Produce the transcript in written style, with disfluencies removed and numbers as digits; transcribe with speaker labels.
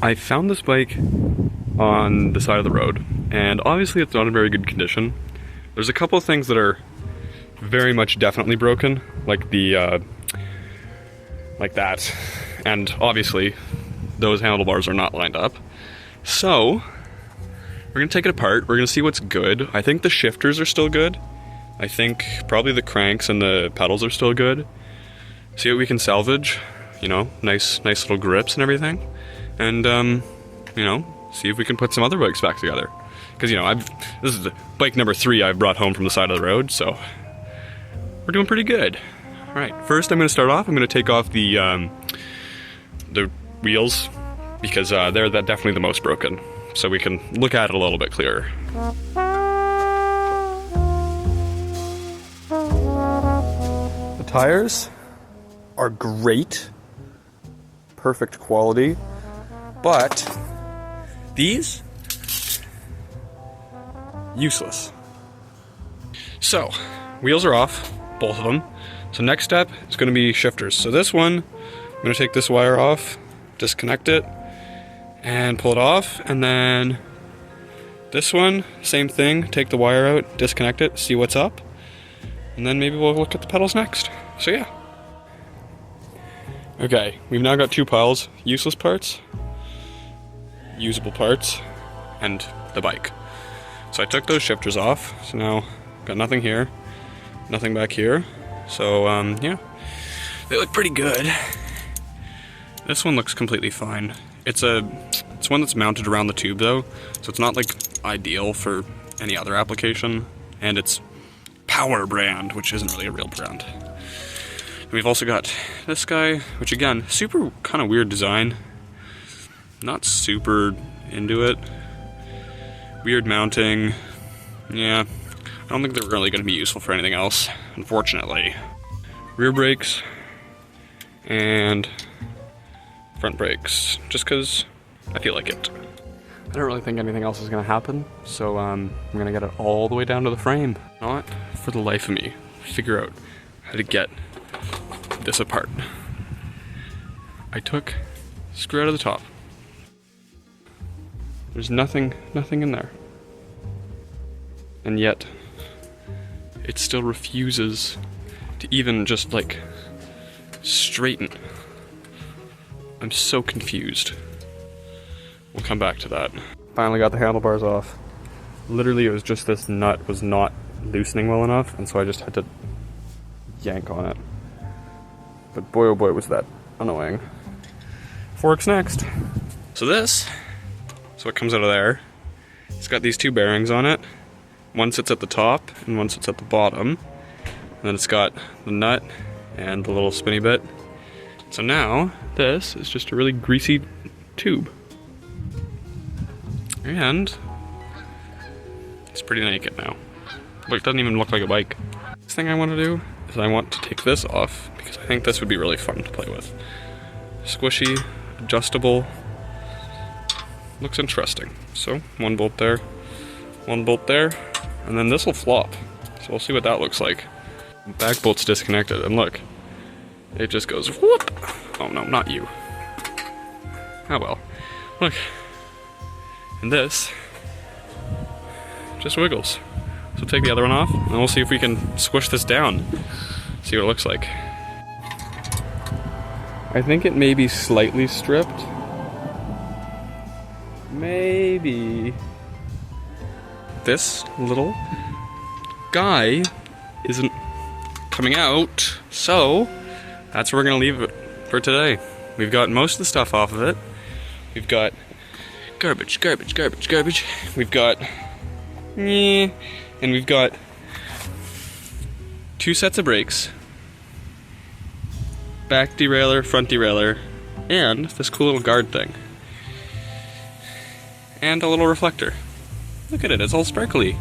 Speaker 1: I found this bike on the side of the road, and obviously it's not in very good condition. There's a couple of things that are very much definitely broken, like the, like that, and obviously those handlebars are not lined up. So, we're gonna take it apart, we're gonna see what's good. I think the shifters are still good. I think probably the cranks and the pedals are still good. See what we can salvage, you know, nice little grips and everything. And, you know, see if we can put some other bikes back together. Because, you know, this is the bike number 3 I've brought home from the side of the road, so we're doing pretty good. All right, first I'm going to start off. I'm going to take off the wheels, because they're definitely the most broken, so we can look at it a little bit clearer. The tires are great, perfect quality, but these, useless. So, wheels are off, both of them. So next step is going to be shifters. So this one, I'm going to take this wire off, disconnect it, and pull it off. And then this one, same thing, take the wire out, disconnect it, see what's up. And then maybe we'll look at the pedals next. So yeah. Okay, we've now got 2 piles, useless parts, usable parts, and the bike. So I took those shifters off, so now got nothing here, nothing back here. So yeah, they look pretty good. This one looks completely fine. It's one that's mounted around the tube though, so it's not like ideal for any other application, and it's Power brand, which isn't really a real brand. We've also got this guy, which again, super kind of weird design. Not super into it. Weird mounting. Yeah, I don't think they're really going to be useful for anything else, unfortunately. Rear brakes and front brakes, just because I feel like it. I don't really think anything else is going to happen, so I'm going to get it all the way down to the frame. Not for the life of me figure out how to get this apart. I took the screw out of the top. There's nothing in there. And yet, it still refuses to even just like straighten. I'm so confused. We'll come back to that. Finally got the handlebars off. Literally, it was just this nut was not loosening well enough, and so I just had to yank on it. But boy oh boy was that annoying. Forks next. So this is what comes out of there. It's got these 2 bearings on it. One sits at the top and one sits at the bottom. And then it's got the nut and the little spinny bit. So now this is just a really greasy tube. And it's pretty naked now. But it doesn't even look like a bike. Next thing I want to do is I want to take this off, because I think this would be really fun to play with. Squishy, adjustable, looks interesting. So 1 bolt there, 1 bolt there, and then this will flop. So we'll see what that looks like. The back bolt's disconnected, and look, it just goes whoop. Oh no, not you. Oh well, look. And this just wiggles. So take the other one off, and we'll see if we can squish this down. See what it looks like. I think it may be slightly stripped. Maybe. This little guy isn't coming out, so that's where we're gonna leave it for today. We've got most of the stuff off of it. We've got garbage. We've got and we've got 2 sets of brakes, back derailleur, front derailleur, and this cool little guard thing. And a little reflector. Look at it, it's all sparkly.